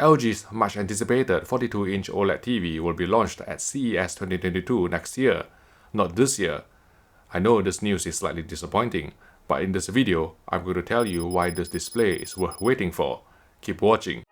LG's much anticipated 42-inch OLED TV will be launched at CES 2022 next year, not this year. I know this news is slightly disappointing, but in this video, I'm going to tell you why this display is worth waiting for. Keep watching.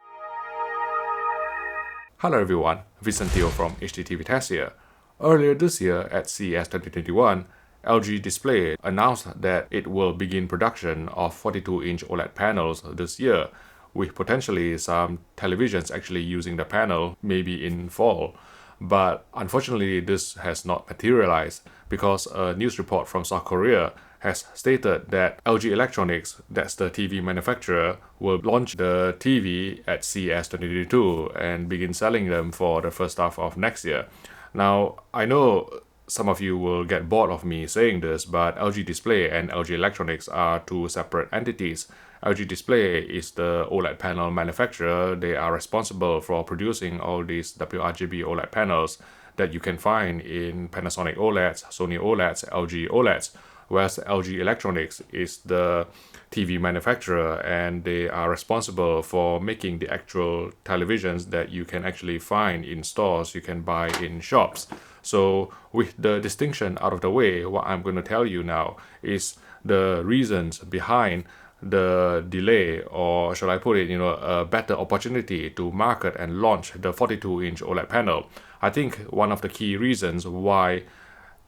Hello everyone, Vincent Theo from HDTV Test here. Earlier this year at CES 2021, LG Display announced that it will begin production of 42-inch OLED panels this year, with potentially some televisions actually using the panel maybe in fall. But unfortunately, this has not materialized because a news report from South Korea has stated that LG Electronics, that's the TV manufacturer, will launch the TV at CES 2022 and begin selling them for the first half of next year. Now, I know some of you will get bored of me saying this, but LG Display and LG Electronics are two separate entities. LG Display is the OLED panel manufacturer. They are responsible for producing all these WRGB OLED panels that you can find in Panasonic OLEDs, Sony OLEDs, LG OLEDs, whereas LG Electronics is the TV manufacturer and they are responsible for making the actual televisions that you can actually find in stores, you can buy in shops. So with the distinction out of the way, what I'm going to tell you now is the reasons behind the delay, or shall I put it, a better opportunity to market and launch the 42-inch OLED panel. I think one of the key reasons why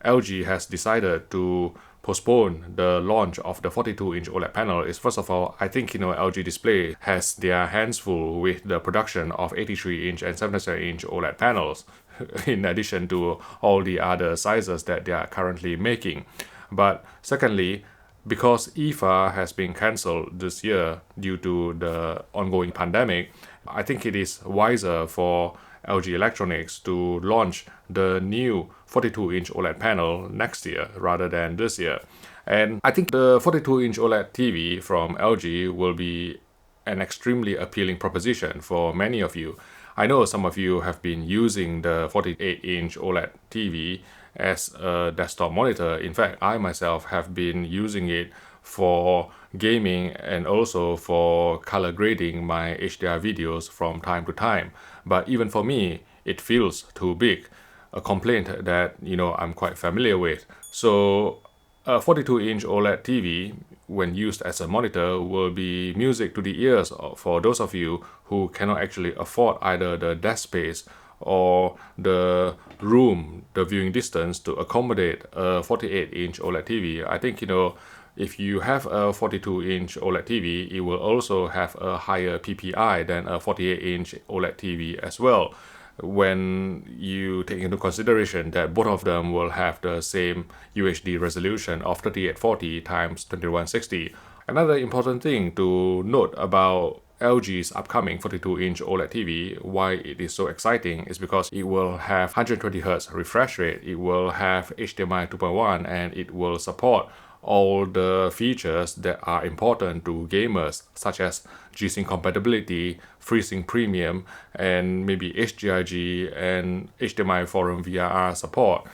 LG has decided to postpone the launch of the 42-inch OLED panel is, first of all, I think LG Display has their hands full with the production of 83-inch and 77-inch OLED panels, in addition to all the other sizes that they are currently making. But secondly, because IFA has been cancelled this year due to the ongoing pandemic, I think it is wiser for LG Electronics to launch the new 42-inch OLED panel next year rather than this year. And I think the 42-inch OLED TV from LG will be an extremely appealing proposition for many of you. I know some of you have been using the 48-inch OLED TV as a desktop monitor. In fact, I myself have been using it for gaming and also for color grading my HDR videos from time to time. But even for me, it feels too big, a complaint that I'm quite familiar with. So a 42-inch OLED TV, when used as a monitor, will be music to the ears for those of you who cannot actually afford either the desk space or the room, the viewing distance to accommodate a 48-inch OLED TV. I think, if you have a 42-inch OLED TV, it will also have a higher PPI than a 48-inch OLED TV as well, when you take into consideration that both of them will have the same UHD resolution of 3840 x 2160. Another important thing to note about LG's upcoming 42-inch OLED TV, why it is so exciting, is because it will have 120Hz refresh rate, it will have HDMI 2.1, and it will support all the features that are important to gamers, such as G-Sync compatibility, FreeSync Premium, and maybe HGIG and HDMI Forum VRR support,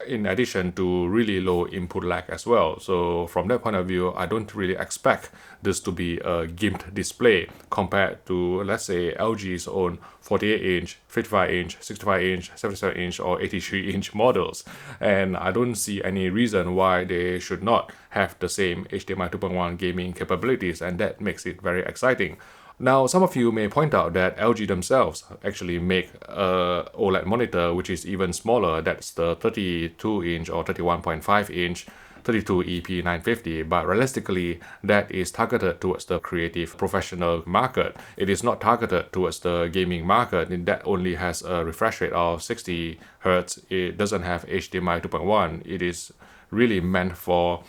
in addition to really low input lag as well. So from that point of view, I don't really expect this to be a gimped display compared to, let's say, LG's own 48-inch, 55-inch, 65-inch, 77-inch, or 83-inch models. And I don't see any reason why they should not have the same HDMI 2.1 gaming capabilities, and that makes it very exciting. Now, some of you may point out that LG themselves actually make a OLED monitor which is even smaller. That's the 32-inch or 31.5-inch 32EP950, but realistically, that is targeted towards the creative professional market. It is not targeted towards the gaming market, and that only has a refresh rate of 60 Hz. It doesn't have HDMI 2.1. It is really meant for,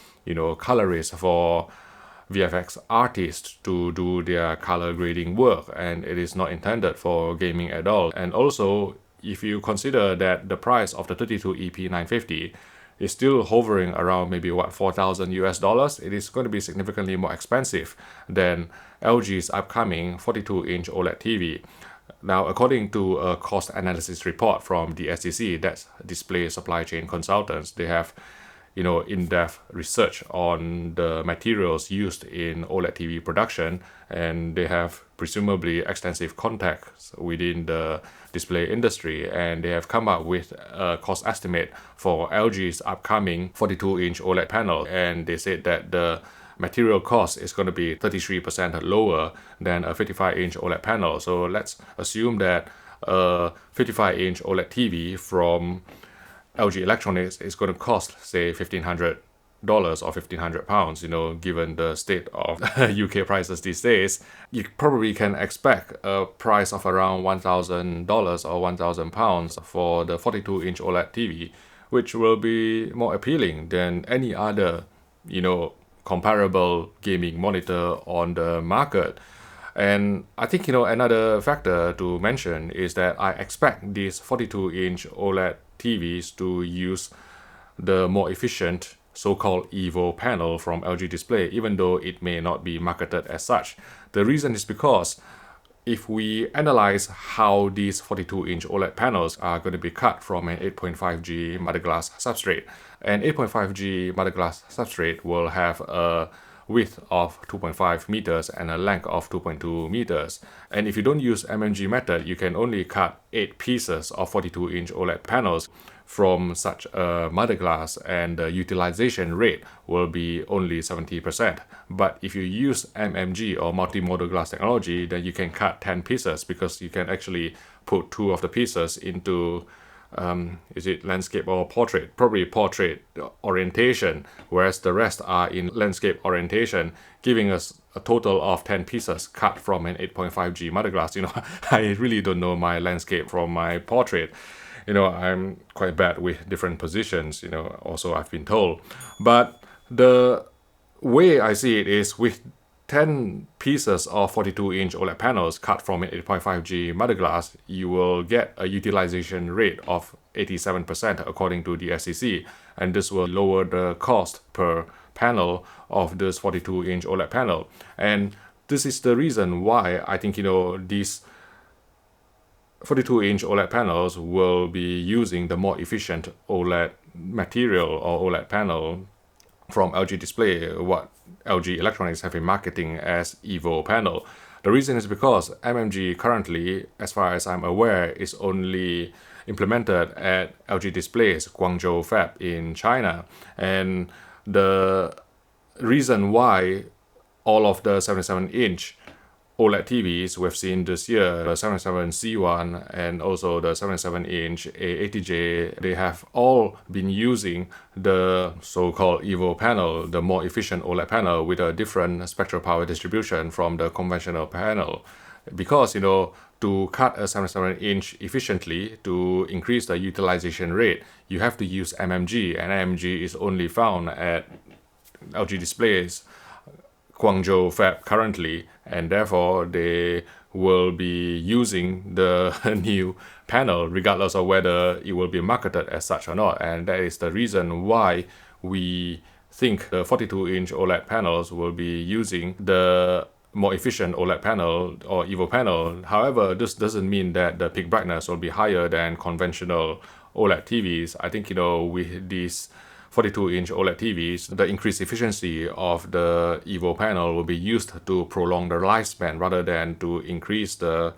colorists, for VFX artists to do their color grading work, and it is not intended for gaming at all. And also, if you consider that the price of the 32EP950 is still hovering around maybe $4,000, it is going to be significantly more expensive than LG's upcoming 42-inch OLED TV. Now, according to a cost analysis report from the SEC, that's Display Supply Chain Consultants, they have in-depth research on the materials used in OLED TV production, and they have presumably extensive contacts within the display industry, and they have come up with a cost estimate for LG's upcoming 42-inch OLED panel, and they said that the material cost is going to be 33% lower than a 55-inch OLED panel. So let's assume that a 55-inch OLED TV from LG Electronics is going to cost, say, $1,500 or £1,500, given the state of UK prices these days. You probably can expect a price of around $1,000 or £1,000 for the 42-inch OLED TV, which will be more appealing than any other, comparable gaming monitor on the market. And I think, another factor to mention is that I expect these 42-inch OLED TVs to use the more efficient so-called EVO panel from LG Display, even though it may not be marketed as such. The reason is because if we analyze how these 42-inch OLED panels are going to be cut from an 8.5G mother glass substrate, an 8.5G mother glass substrate will have a width of 2.5 meters and a length of 2.2 meters. And if you don't use MMG method, you can only cut 8 pieces of 42-inch OLED panels from such a mother glass, and the utilization rate will be only 70%. But if you use MMG or multi-modal glass technology, then you can cut 10 pieces, because you can actually put 2 of the pieces into is it landscape or portrait? Probably portrait orientation, whereas the rest are in landscape orientation, giving us a total of 10 pieces cut from an 8.5G mother glass. I really don't know my landscape from my portrait. I'm quite bad with different positions, also I've been told. But the way I see it is, with 10 pieces of 42-inch OLED panels cut from an 8.5G mother glass, you will get a utilization rate of 87% according to the SEC, and this will lower the cost per panel of this 42-inch OLED panel. And this is the reason why I think, these 42-inch OLED panels will be using the more efficient OLED material or OLED panel from LG Display, what LG Electronics have been marketing as EVO panel. The reason is because MMG currently, as far as I'm aware, is only implemented at LG Display's Guangzhou fab in China. And the reason why all of the 77-inch OLED TVs we've seen this year, the 77C1 and also the 77-inch A80J, they have all been using the so-called EVO panel, the more efficient OLED panel with a different spectral power distribution from the conventional panel. Because, to cut a 77-inch efficiently, to increase the utilization rate, you have to use MMG, and MMG is only found at LG Display's Guangzhou fab currently, and therefore they will be using the new panel regardless of whether it will be marketed as such or not. And that is the reason why we think the 42-inch OLED panels will be using the more efficient OLED panel or EVO panel. However, this doesn't mean that the peak brightness will be higher than conventional OLED TVs. I think, with these 42-inch OLED TVs, the increased efficiency of the EVO panel will be used to prolong the lifespan rather than to increase the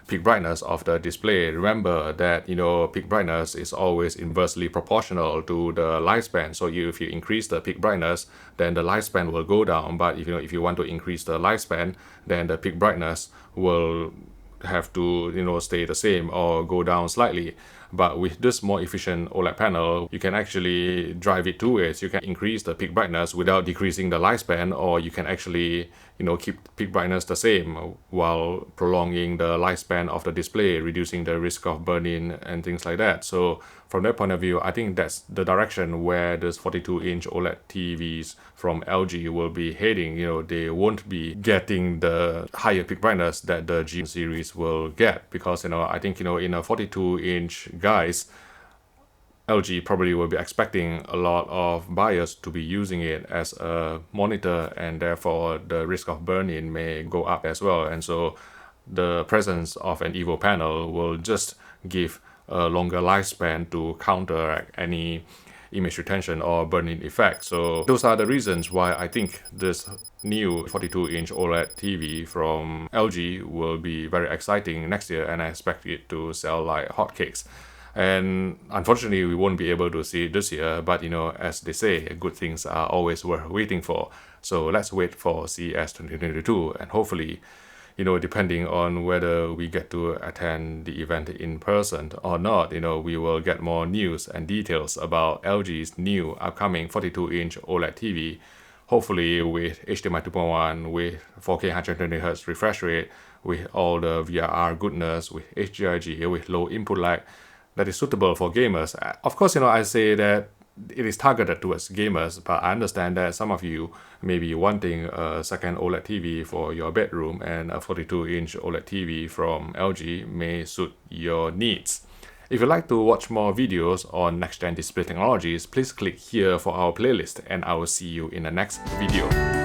peak brightness of the display. Remember that, peak brightness is always inversely proportional to the lifespan. So if you increase the peak brightness, then the lifespan will go down. But if you want to increase the lifespan, then the peak brightness will have to, stay the same or go down slightly. But with this more efficient OLED panel, you can actually drive it two ways. You can increase the peak brightness without decreasing the lifespan, or you can actually, keep peak brightness the same while prolonging the lifespan of the display, reducing the risk of burn-in and things like that. So from that point of view, I think that's the direction where this 42-inch OLED TVs from LG will be heading. They won't be getting the higher peak brightness that the G series will get, because, I think, in a 42-inch guys, LG probably will be expecting a lot of buyers to be using it as a monitor, and therefore the risk of burn-in may go up as well. And so the presence of an EVO panel will just give a longer lifespan to counteract any image retention or burn-in effect. So those are the reasons why I think this new 42-inch OLED TV from LG will be very exciting next year, and I expect it to sell like hotcakes. And unfortunately, we won't be able to see it this year, but as they say, good things are always worth waiting for. So let's wait for CES 2022, and hopefully, depending on whether we get to attend the event in person or not, we will get more news and details about LG's new upcoming 42-inch OLED TV, hopefully with HDMI 2.1, with 4K 120Hz refresh rate, with all the VRR goodness, with HDRG, with low input lag, that is suitable for gamers. Of course, I say that it is targeted towards gamers, but I understand that some of you may be wanting a second OLED TV for your bedroom, and a 42-inch OLED TV from LG may suit your needs. If you'd like to watch more videos on next-gen display technologies, please click here for our playlist, and I will see you in the next video.